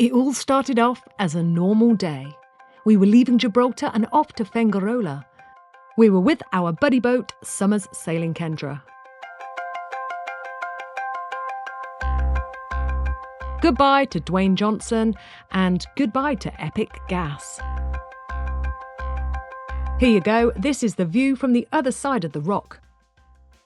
It all started off as a normal day. We were leaving Gibraltar and off to Fuengirola. We were with our buddy boat, Summer's Sailing Kendra. Goodbye to Dwayne Johnson and goodbye to Epic Gas. Here you go, this is the view from the other side of the rock.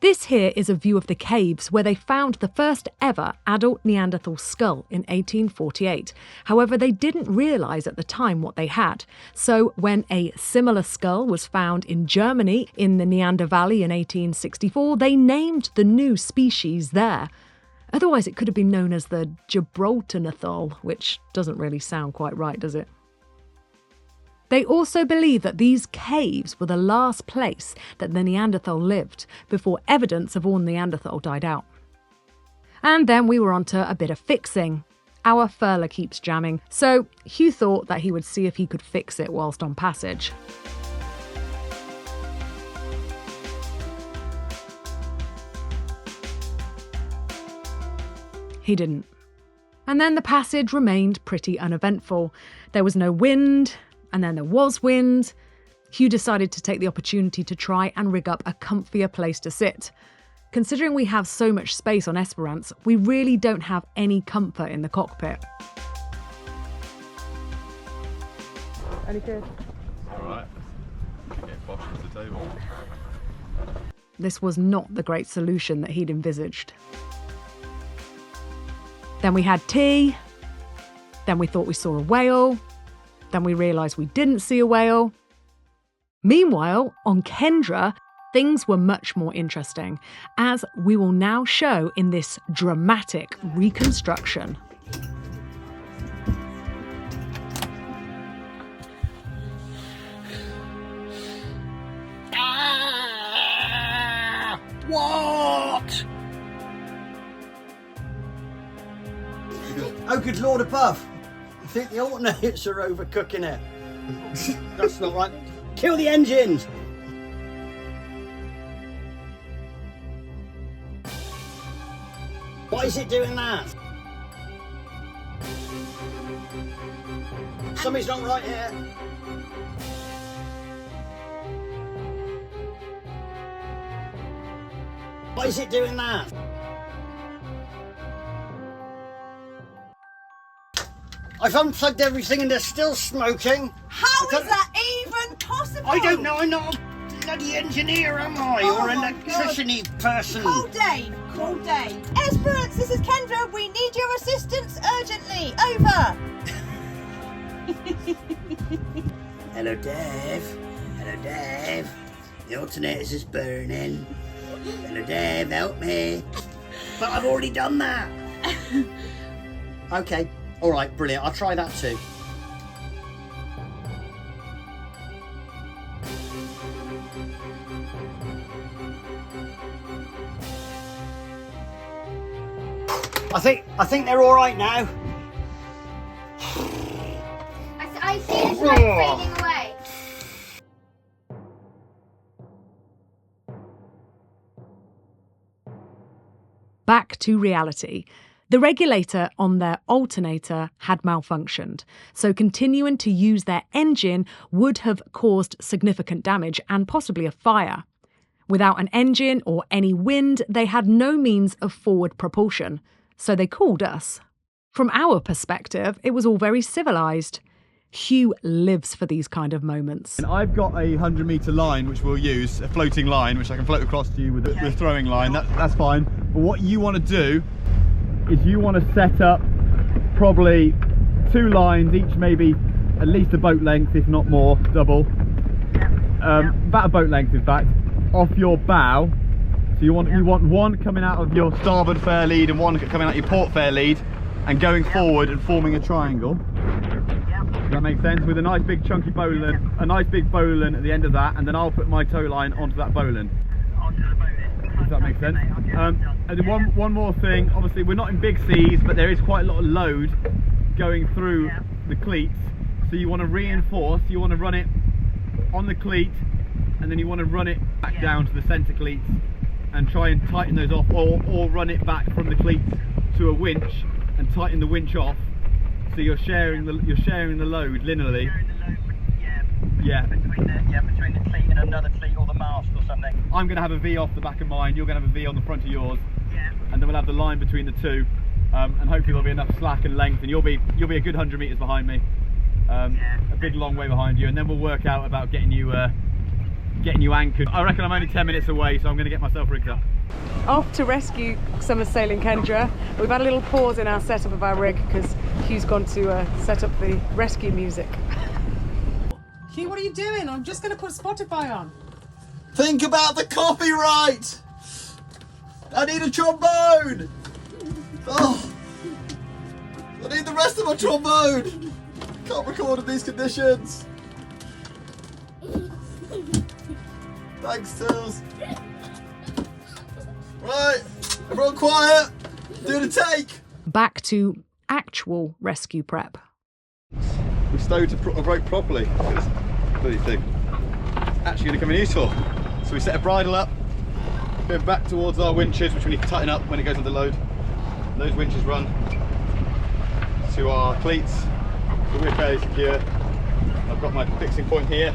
This here is a view of the caves where they found the first ever adult Neanderthal skull in 1848. However, they didn't realise at the time what they had. So when a similar skull was found in Germany in the Neander Valley in 1864, they named the new species there. Otherwise it could have been known as the Gibraltarnathal, which doesn't really sound quite right, does it? They also believe that these caves were the last place that the Neanderthal lived before evidence of all Neanderthal died out. And then we were onto a bit of fixing. Our furler keeps jamming, so Hugh thought that he would see if he could fix it whilst on passage. He didn't. And then the passage remained pretty uneventful. There was no wind, and then there was wind. Hugh decided to take the opportunity to try and rig up a comfier place to sit. Considering we have so much space on Esperance, we really don't have any comfort in the cockpit. Any good? Alright, get Bosch to the table. This was not the great solution that he'd envisaged. Then we had tea. Then we thought we saw a whale. Then we realised we didn't see a whale. Meanwhile, on Kendra, things were much more interesting, as we will now show in this dramatic reconstruction. What? Oh, good Lord above. I think the alternators are overcooking it. That's not right. Kill the engines! Why is it doing that? Something's not right here. Why is it doing that? I've unplugged everything and they're still smoking. How is that even possible? I don't know, I'm not a bloody engineer, am I? Oh or my an electrician-y person. Call Dave, call Dave. Esperance, this is Kendra. We need your assistance urgently. Over. Hello, Dave. Hello, Dave. The alternators is burning. Hello, Dave, help me. But I've already done that. Okay. All right, brilliant. I'll try that too. I think they're all right now. I see the smoke fading away. Back to reality. The regulator on their alternator had malfunctioned, so continuing to use their engine would have caused significant damage and possibly a fire. Without an engine or any wind, they had no means of forward propulsion, so they called us. From our perspective, it was all very civilised. Hugh lives for these kind of moments. And I've got a 100-metre line which we'll use, a floating line, which I can float across to you with the throwing line. That's fine. But what you want to do is you want to set up probably 2 lines, each maybe at least a boat length, if not more, double. About a boat length, in fact, off your bow. So you want one coming out of your starboard fair lead and one coming out your port fair lead, and going forward and forming a triangle. Does that make sense? With a nice big chunky bowline, a nice big bowline at the end of that, and then I'll put my tow line onto that bowline. Does that make sense? And then one more thing, obviously we're not in big seas, but there is quite a lot of load going through the cleats, so you want to reinforce, you want to run it on the cleat, and then you want to run it back down to the centre cleats and try and tighten those off, or run it back from the cleats to a winch and tighten the winch off So you're sharing the load linearly. Between the cleat and another cleat or the mast or something. I'm going to have a V off the back of mine. You're going to have a V on the front of yours. Yeah. And then we'll have the line between the two, and hopefully there'll be enough slack and length, and you'll be a good 100 meters behind me, a big long way behind you, and then we'll work out about getting you anchored. I reckon I'm only 10 minutes away, so I'm going to get myself rigged up. Off to rescue Summer Sailing Kendra. We've had a little pause in our setup of our rig because Hugh's gone to set up the rescue music. Hugh, what are you doing? I'm just going to put Spotify on. Think about the copyright! I need a trombone! Oh! I need the rest of my trombone! Can't record in these conditions! Thanks, Tills. Right, everyone quiet! Do the take! Back to actual rescue prep. We stowed a rope properly. Look at this bloody thing. Actually going to come in useful. So we set a bridle up, go back towards our winches, which we need to tighten up when it goes on the load. And those winches run to our cleats, so we're fairly secure. I've got my fixing point here,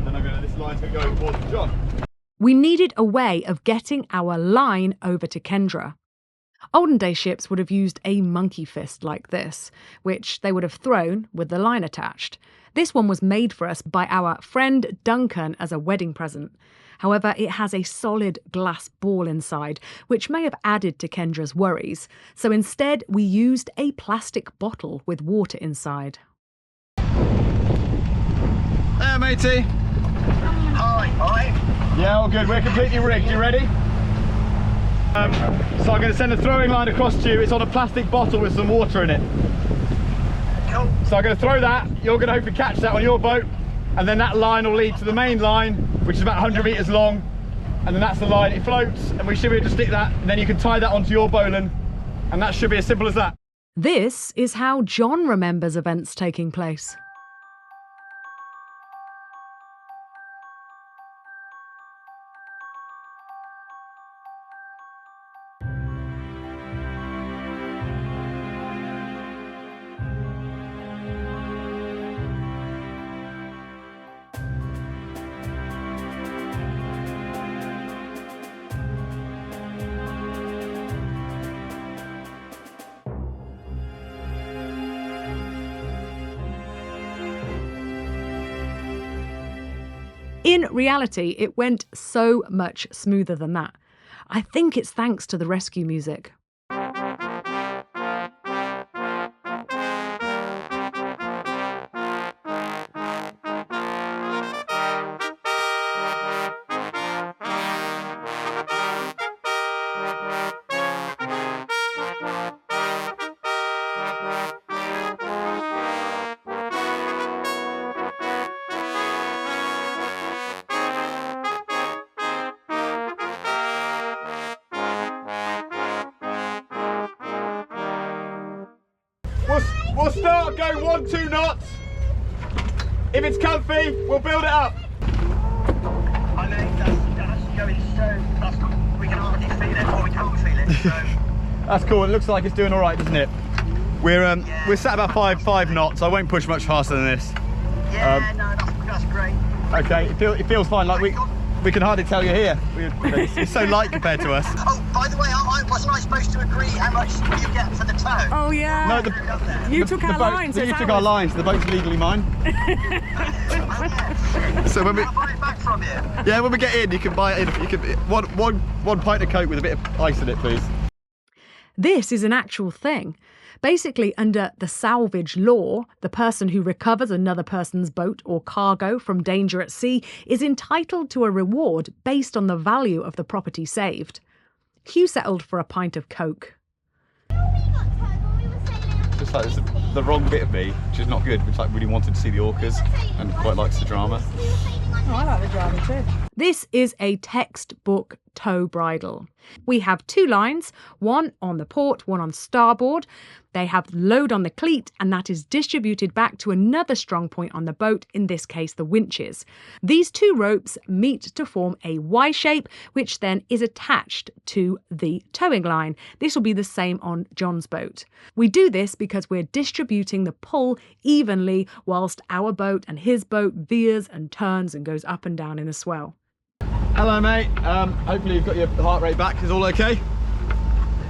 and then this line's going to go towards John. We needed a way of getting our line over to Kendra. Olden day ships would have used a monkey fist like this, which they would have thrown with the line attached. This one was made for us by our friend Duncan as a wedding present. However, it has a solid glass ball inside, which may have added to Kendra's worries. So instead, we used a plastic bottle with water inside. Hey, matey. Hi. Yeah, all good. We're completely rigged. You ready? So I'm going to send a throwing line across to you. It's on a plastic bottle with some water in it. Cool. So I'm going to throw that. You're going to hopefully catch that on your boat, and then that line will lead to the main line, which is about 100 meters long, and then that's the line. It floats, and we should be able to stick that, and then you can tie that onto your bowline, and that should be as simple as that. This is how John remembers events taking place. In reality, it went so much smoother than that. I think it's thanks to the rescue music. We'll start going 1-2 knots. If it's comfy, we'll build it up. I know that's going so we can hardly feel it, or we can't feel it. So. That's cool. It looks like it's doing all right, doesn't it? We're sat about five knots. I won't push much faster than this. Yeah, no, that's great. Okay, it feels fine. Like we can hardly tell you're here. It's so light compared to us. Oh, by the way, wasn't I supposed to agree how much you get for the tow? Oh yeah. No, you took our lines. You took our lines. The boat's legally mine. So when I'll buy it back from you. Yeah, when we get in, you can buy it in. You can one pint of Coke with a bit of ice in it, please. This is an actual thing. Basically, under the salvage law, the person who recovers another person's boat or cargo from danger at sea is entitled to a reward based on the value of the property saved. Hugh settled for a pint of Coke. Just like the wrong bit of me, which is not good, which like really wanted to see the orcas and quite likes the drama. Oh, I like the drama too. This is a textbook tow bridle. We have 2 lines, one on the port, one on starboard. They have load on the cleat, and that is distributed back to another strong point on the boat, in this case the winches. These 2 ropes meet to form a Y shape, which then is attached to the towing line. This will be the same on John's boat. We do this because we're distributing the pull evenly whilst our boat and his boat veers and turns and goes up and down in a swell. Hello, mate. Hopefully you've got your heart rate back. Is all okay?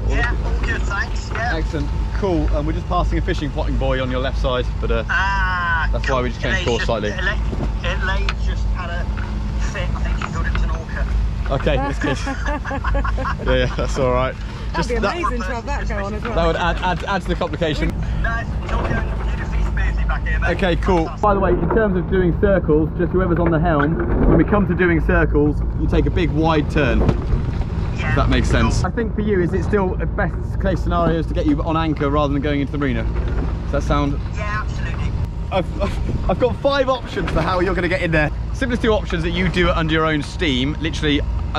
Yeah, all good, thanks. Yeah. Excellent. Cool. We're just passing a fishing potting buoy on your left side, but that's cool. why we just changed course slightly. Elaine just had a fit. I think she thought it was an orca. Okay, that's good. yeah, that's all right. That'd be amazing to have that go on as well. That would add to the complication. No, it's all going beautifully smoothly back here, mate. Okay, cool. By the way, in terms of doing circles, just whoever's on the helm, when we come to doing circles, you take a big wide turn. Yeah, if that makes sense. cool. I think for you, is it still a best case scenario is to get you on anchor rather than going into the marina? Does that sound? Yeah, absolutely. I've got 5 options for how you're going to get in there. Simplest 2 options that you do it under your own steam, literally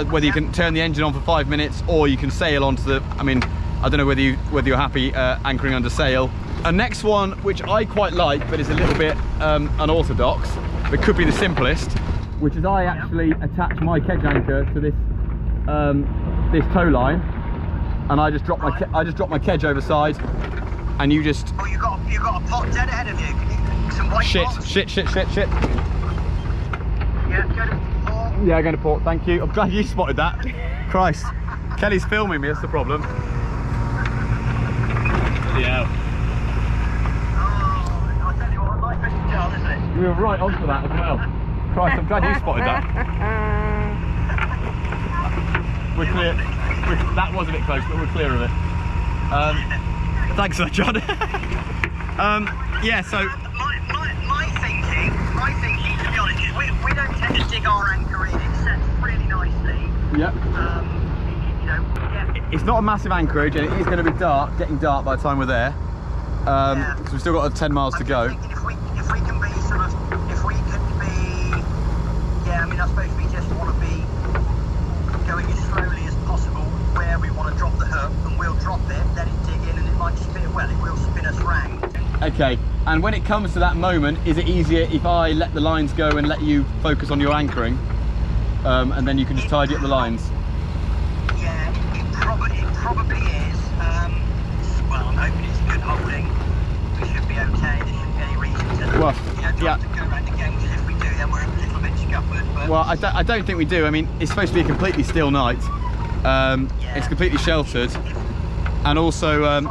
whether you can turn the engine on for 5 minutes or you can sail onto the, I mean, I don't know whether you're happy anchoring under sail. A next one, which I quite like, but is a little bit unorthodox, but could be the simplest, which is I actually attach my kedge anchor to this this tow line, and I just drop my kedge overside, and you just. Oh, you got a pot dead ahead of you. Can you some white pots? Shit. Yeah, go to port. Yeah, going to port. Thank you. I'm glad you spotted that. Christ, Kelly's filming me. That's the problem. Yeah. Oh, I'll tell you what, life is dull, isn't it? You were right onto that as well. Christ, I'm glad you spotted that. We're clear. That was a bit close, but we're clear of it. Thanks for that, John. Yeah, so. My thinking, to be honest, is we don't tend to dig our anchor in. It sets really nicely. Yep. You know, yeah. It's not a massive anchorage, and it is going to be dark, getting dark by the time we're there. Yeah. So we've still got 10 miles to go. Thinking if we can be sort of, if we could be, yeah, I mean, I suppose we just want to be going as slowly as possible where we want to drop the hook, and we'll drop it, let it dig in, and it might spin, well, it will spin us round. Okay, and when it comes to that moment, is it easier if I let the lines go and let you focus on your anchoring, and then you can just tidy up the lines? Yeah, it probably is. Well, I'm hoping it's good holding. We should be okay. There shouldn't be any reason to, Well, to go around again, because if we do, then we're a little bit scuppered. But Well, I don't think we do. I mean, it's supposed to be a completely still night. It's completely sheltered, and also,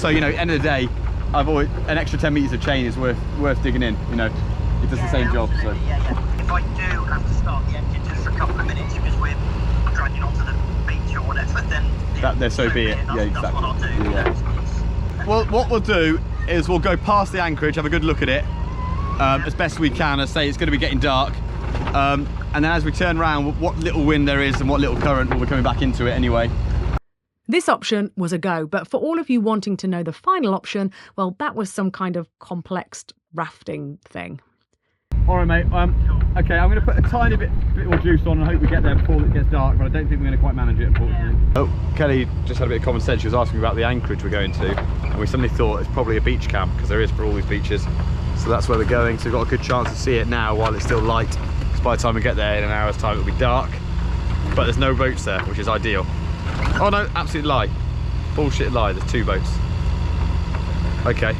you know, end of the day, I've always an extra 10 meters of chain is worth digging in. You know, it does the same job. So. Yeah. If I do have to start the engine just for a couple of minutes because we're dragging onto the beach or whatever, then So be it. Yeah, exactly. That's what I'll do. Yeah. Well, what we'll do is we'll go past the anchorage, have a good look at it as best we can. As say, it's going to be getting dark, and then as we turn around, what little wind there is and what little current will be coming back into it anyway. This option was a go, but for all of you wanting to know the final option, well, that was some kind of complex rafting thing. All right, mate. Okay, I'm going to put a tiny bit more juice on and hope we get there before it gets dark, but I don't think we're going to quite manage it, unfortunately. Oh, Kelly just had a bit of common sense. She was asking me about the anchorage we're going to, and we suddenly thought it's probably a beach camp, because there is for all these beaches. So that's where we're going, so we've got a good chance to see it now while it's still light, because by the time we get there in an hour's time it'll be dark. But there's no boats there, which is ideal. Oh no, absolute lie. Bullshit lie, there's 2 boats. Okay.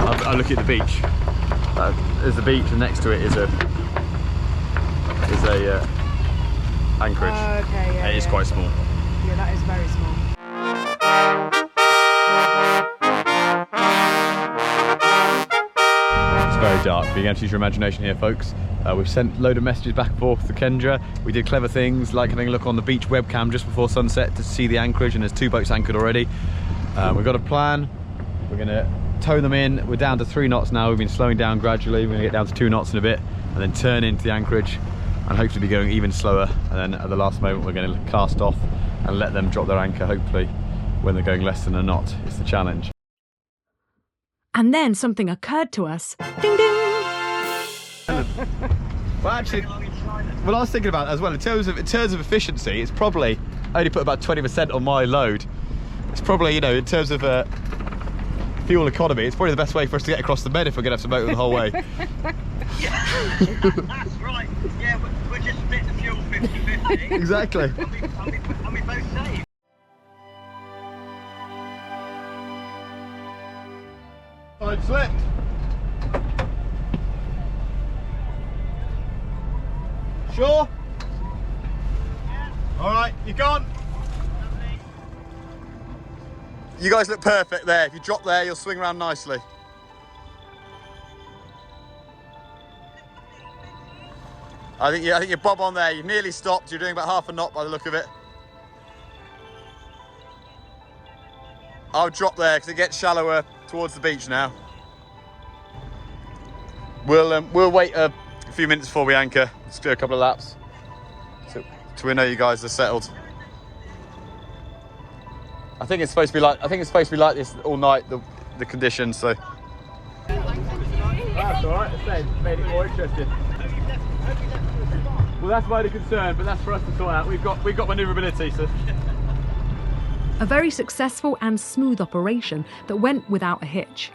I look at the beach. There's the beach, and next to it is a anchorage. Okay, yeah. It is quite small. Yeah, that is very small. It's very dark. Being able to use your imagination here, folks. We've sent a load of messages back and forth to Kendra. We did clever things like having a look on the beach webcam just before sunset to see the anchorage, and there's 2 boats anchored already. We've got a plan. We're going to tow them in. We're down to 3 knots now. We've been slowing down gradually. We're going to get down to 2 knots in a bit and then turn into the anchorage and hopefully be going even slower. And then at the last moment we're going to cast off and let them drop their anchor, hopefully when they're going less than a knot. It's the challenge. And then something occurred to us. Ding ding! Well, actually, Well, I was thinking about it as well. In terms of efficiency, it's probably only put about 20% on my load. It's probably, you know, in terms of fuel economy, it's probably the best way for us to get across the Med if we're going to have to motor the whole way. Yeah, that's right. Yeah, we're just split the fuel 50-50. Exactly. And we both save. I'd slipped. Sure? Yeah. All right, you gone? You guys look perfect there. If you drop there, you'll swing around nicely. I think you're bob on there. You've nearly stopped. You're doing about half a knot by the look of it. I'll drop there because it gets shallower towards the beach now. We'll wait a few minutes before we anchor. Let's do a couple of laps so we know you guys are settled. I think it's supposed to be like this all night. The conditions. So. That's all right. I made it more interesting. Well, that's my concern, but that's for us to sort out. We've got manoeuvrability, so. A very successful and smooth operation that went without a hitch.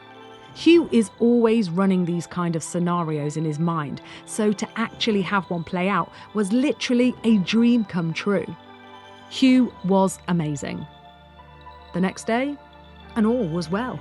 Hugh is always running these kind of scenarios in his mind, so to actually have one play out was literally a dream come true. Hugh was amazing. The next day, and all was well.